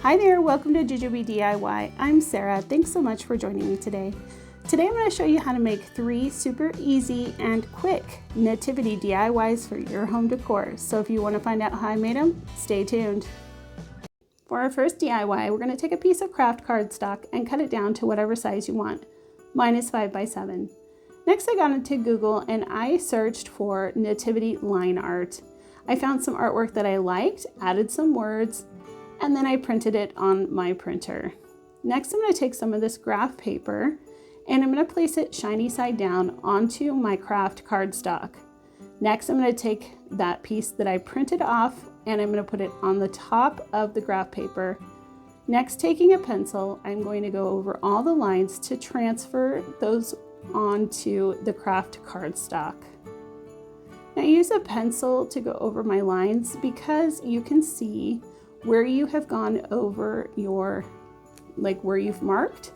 Hi there, welcome to Jujube DIY. I'm Sarah. Thanks so much for joining me today. Today I'm going to show you how to make 3 super easy and quick nativity DIYs for your home decor. So if you want to find out how I made them, stay tuned. For our first DIY, we're going to take a piece of craft cardstock and cut it down to whatever size you want. Mine is 5 by 7. Next I got into Google and I searched for nativity line art. I found some artwork that I liked, added some words, and then I printed it on my printer. Next, I'm going to take some of this graph paper and I'm going to place it shiny side down onto my craft cardstock. Next, I'm going to take that piece that I printed off and I'm going to put it on the top of the graph paper. Next, taking a pencil, I'm going to go over all the lines to transfer those onto the craft cardstock. Now, I use a pencil to go over my lines because you can see where you have gone over your, where you've marked.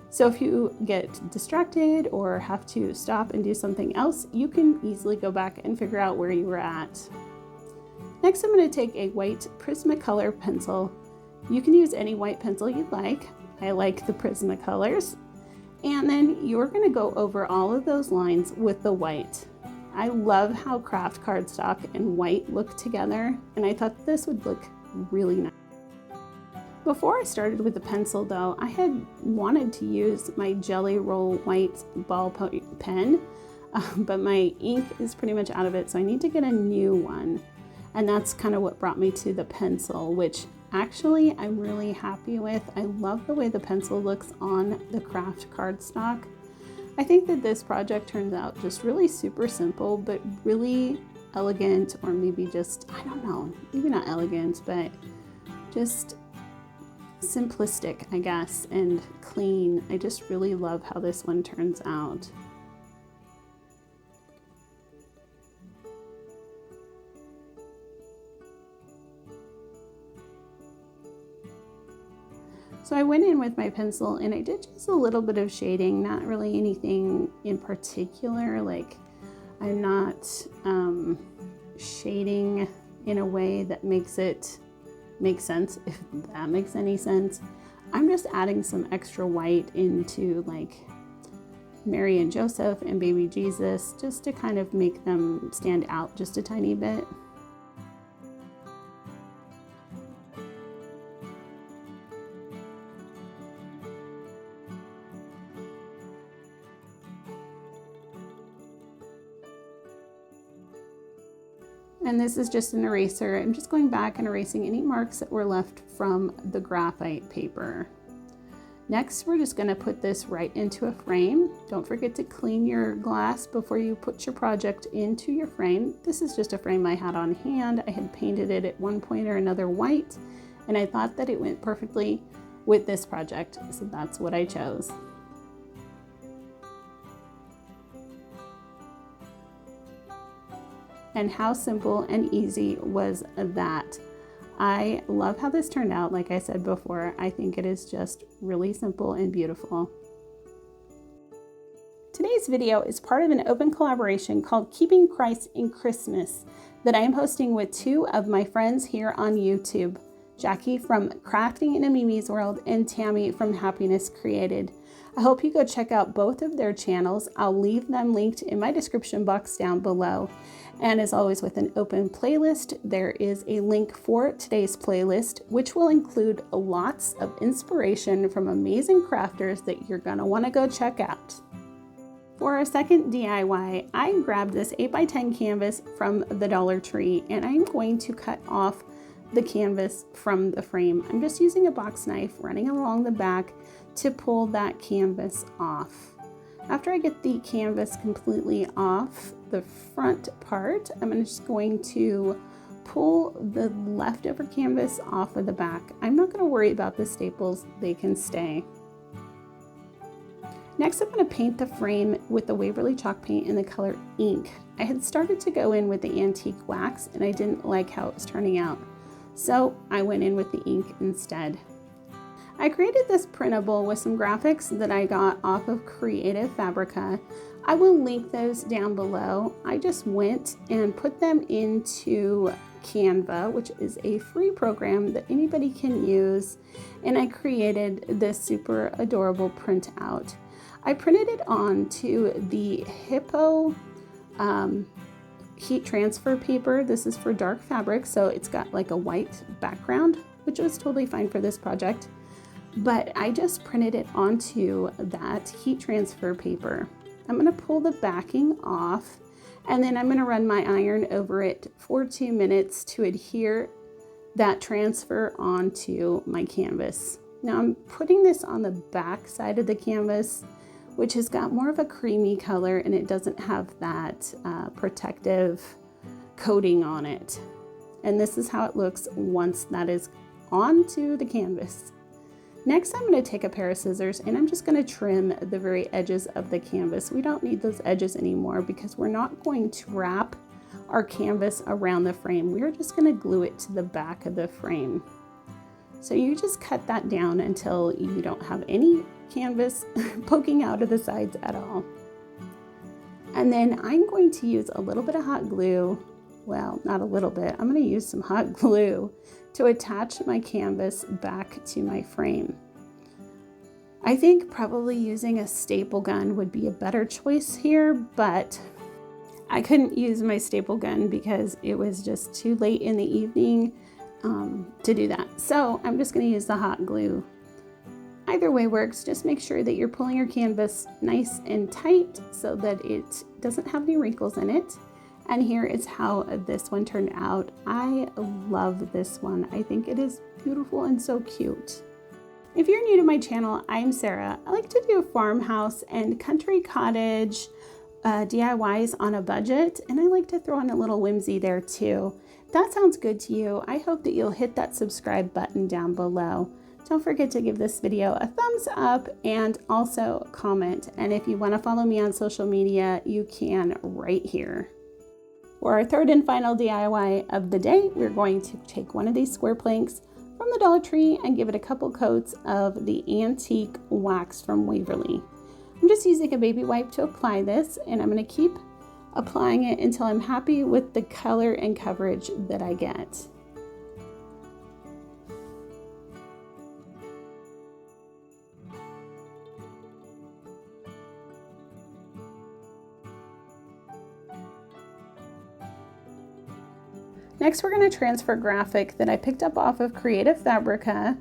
So if you get distracted or have to stop and do something else, you can easily go back and figure out where you were at. Next, I'm going to take a white Prismacolor pencil. You can use any white pencil you'd like. I like the Prismacolors. And then you're going to go over all of those lines with the white. I love how craft cardstock and white look together, and I thought this would look really nice. Before I started with the pencil though, I had wanted to use my Jelly Roll white ball pen, but my ink is pretty much out of it, so I need to get a new one. And that's kind of what brought me to the pencil, which actually I'm really happy with. I love the way the pencil looks on the craft cardstock. I think that this project turns out just really super simple, but really elegant, or maybe just, I don't know, maybe not elegant, but just simplistic, I guess, and clean. I just really love how this one turns out. So I went in with my pencil and I did just a little bit of shading, not really anything in particular. Like, I'm not shading in a way that makes it make sense, if that makes any sense. I'm just adding some extra white into like Mary and Joseph and baby Jesus, just to kind of make them stand out just a tiny bit. And this is just an eraser. I'm just going back and erasing any marks that were left from the graphite paper. Next, we're just going to put this right into a frame. Don't forget to clean your glass before you put your project into your frame. This is just a frame I had on hand. I had painted it at one point or another white, and I thought that it went perfectly with this project, so that's what I chose. And how simple and easy was that? I love how this turned out. Like I said before, I think it is just really simple and beautiful. Today's video is part of an open collaboration called Keeping Christ in Christmas that I am hosting with 2 of my friends here on YouTube, Jackie from Crafting in a Mimi's World and Tammy from Happiness Created. I hope you go check out both of their channels. I'll leave them linked in my description box down below. And as always, with an open playlist, there is a link for today's playlist, which will include lots of inspiration from amazing crafters that you're gonna wanna go check out. For our second DIY, I grabbed this 8 by 10 canvas from the Dollar Tree, and I'm going to cut off the canvas from the frame. I'm just using a box knife running along the back to pull that canvas off. After I get the canvas completely off the front part, I'm just going to pull the leftover canvas off of the back. I'm not going to worry about the staples, they can stay. Next, I'm going to paint the frame with the Waverly chalk paint in the color ink. I had started to go in with the antique wax and I didn't like how it was turning out, so I went in with the ink instead. I created this printable with some graphics that I got off of Creative Fabrica. I will link those down below. I just went and put them into Canva, which is a free program that anybody can use, and I created this super adorable printout. I printed it onto the Hippo heat transfer paper. This is for dark fabric, so it's got like a white background, which was totally fine for this project. But I just printed it onto that heat transfer paper. I'm going to pull the backing off, and then I'm going to run my iron over it for 2 minutes to adhere that transfer onto my canvas. Now I'm putting this on the back side of the canvas, which has got more of a creamy color, and it doesn't have that protective coating on it. And this is how it looks once that is onto the canvas. Next, I'm going to take a pair of scissors and I'm just going to trim the very edges of the canvas. We don't need those edges anymore because we're not going to wrap our canvas around the frame. We're just going to glue it to the back of the frame. So you just cut that down until you don't have any canvas poking out of the sides at all. And then I'm going to use a little bit of hot glue. Well, not a little bit. I'm going to use some hot glue to attach my canvas back to my frame. I think probably using a staple gun would be a better choice here, but I couldn't use my staple gun because it was just too late in the evening to do that. So I'm just going to use the hot glue. Either way works. Just make sure that you're pulling your canvas nice and tight so that it doesn't have any wrinkles in it. And here is how this one turned out. I love this one. I think it is beautiful and so cute. If you're new to my channel, I'm Sarah. I like to do farmhouse and country cottage DIYs on a budget, and I like to throw in a little whimsy there too. If that sounds good to you, I hope that you'll hit that subscribe button down below. Don't forget to give this video a thumbs up and also comment. And if you want to follow me on social media, you can right here. For our third and final DIY of the day, we're going to take one of these square planks from the Dollar Tree and give it a couple coats of the antique wax from Waverly. I'm just using a baby wipe to apply this, and I'm going to keep applying it until I'm happy with the color and coverage that I get. Next, we're going to transfer graphic that I picked up off of Creative Fabrica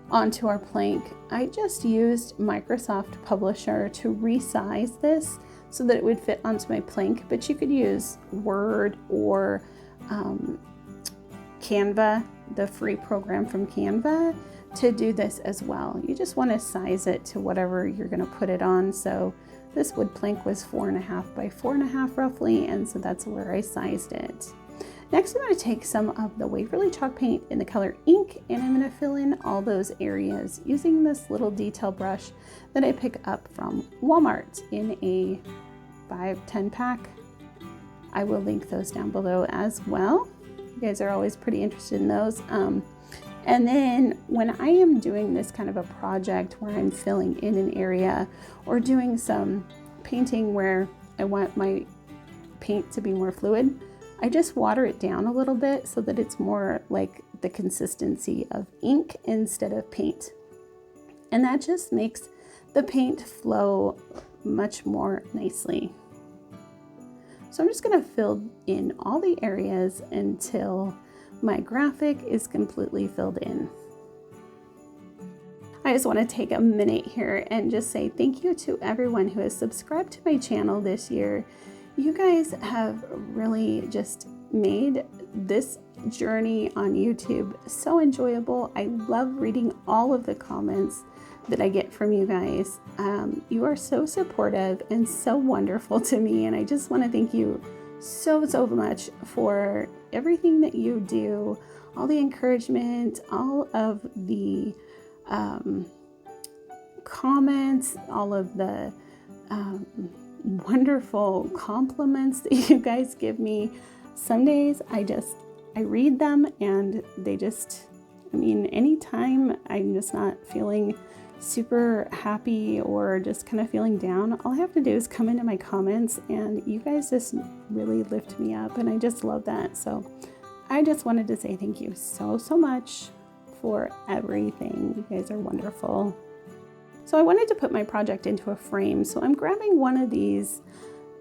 onto our plank. I just used Microsoft Publisher to resize this so that it would fit onto my plank, but you could use Word or Canva, the free program from Canva, to do this as well. You just want to size it to whatever you're going to put it on. So this wood plank was 4.5 by 4.5 roughly, and so that's where I sized it. Next, I'm going to take some of the Waverly chalk paint in the color ink, and I'm going to fill in all those areas using this little detail brush that I pick up from Walmart in a 5-10 pack. I will link those down below as well. You guys are always pretty interested in those. And then when I am doing this kind of a project where I'm filling in an area or doing some painting where I want my paint to be more fluid, I just water it down a little bit so that it's more like the consistency of ink instead of paint. And that just makes the paint flow much more nicely. So I'm just going to fill in all the areas until my graphic is completely filled in. I just want to take a minute here and just say thank you to everyone who has subscribed to my channel this year. You guys have really just made this journey on YouTube so enjoyable. I love reading all of the comments that I get from you guys. You are so supportive and so wonderful to me, and I just want to thank you so much for everything that you do, all the encouragement, all of the comments, all of the wonderful compliments that you guys give me. Some days I read them and they just, I mean, anytime I'm just not feeling super happy or just kind of feeling down, all I have to do is come into my comments and you guys just really lift me up, and I just love that. So I just wanted to say thank you so much for everything. You guys are wonderful. So I wanted to put my project into a frame. So I'm grabbing one of these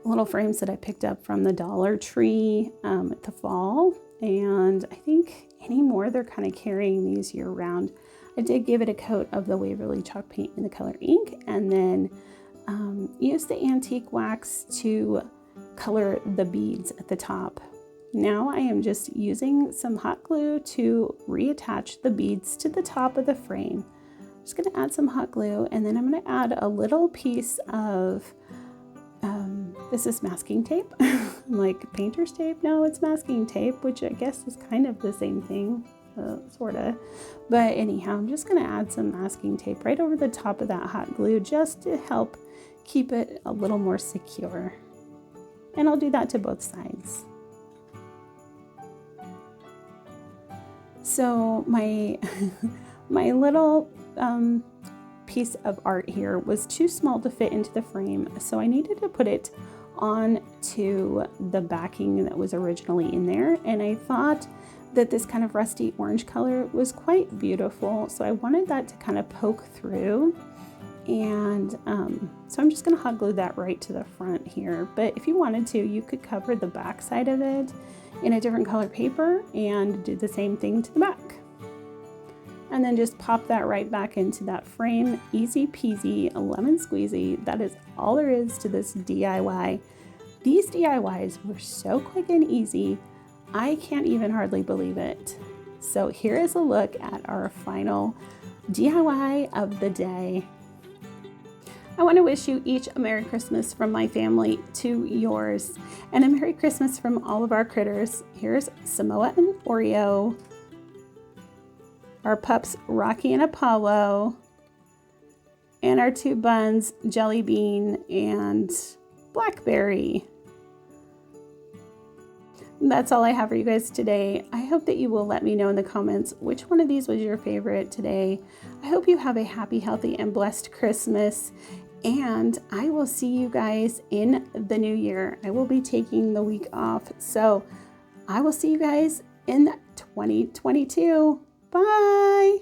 little frames that I picked up from the Dollar Tree at the fall. And I think anymore they're kind of carrying these year round. I did give it a coat of the Waverly chalk paint in the color ink, and then use the antique wax to color the beads at the top. Now I am just using some hot glue to reattach the beads to the top of the frame. I'm just going to add some hot glue, and then I'm going to add a little piece of, this is masking tape, like painter's tape. No, it's masking tape, which I guess is kind of the same thing, sort of. But anyhow, I'm just going to add some masking tape right over the top of that hot glue just to help keep it a little more secure. And I'll do that to both sides. So my little piece of art here was too small to fit into the frame, so I needed to put it on to the backing that was originally in there, and I thought that this kind of rusty orange color was quite beautiful, so I wanted that to kind of poke through. And so I'm just going to hot glue that right to the front here, but if you wanted to, you could cover the back side of it in a different color paper and do the same thing to the back. And then just pop that right back into that frame. Easy peasy, lemon squeezy. That is all there is to this DIY. These DIYs were so quick and easy, I can't even hardly believe it. So here is a look at our final DIY of the day. I want to wish you each a Merry Christmas from my family to yours, and a Merry Christmas from all of our critters. Here's Samoa and Oreo, our pups Rocky and Apollo, and our two buns Jelly Bean and Blackberry. That's all I have for you guys today. I hope that you will let me know in the comments which one of these was your favorite today. I hope you have a happy, healthy, and blessed Christmas, and I will see you guys in the new year. I will be taking the week off, so I will see you guys in 2022. Bye!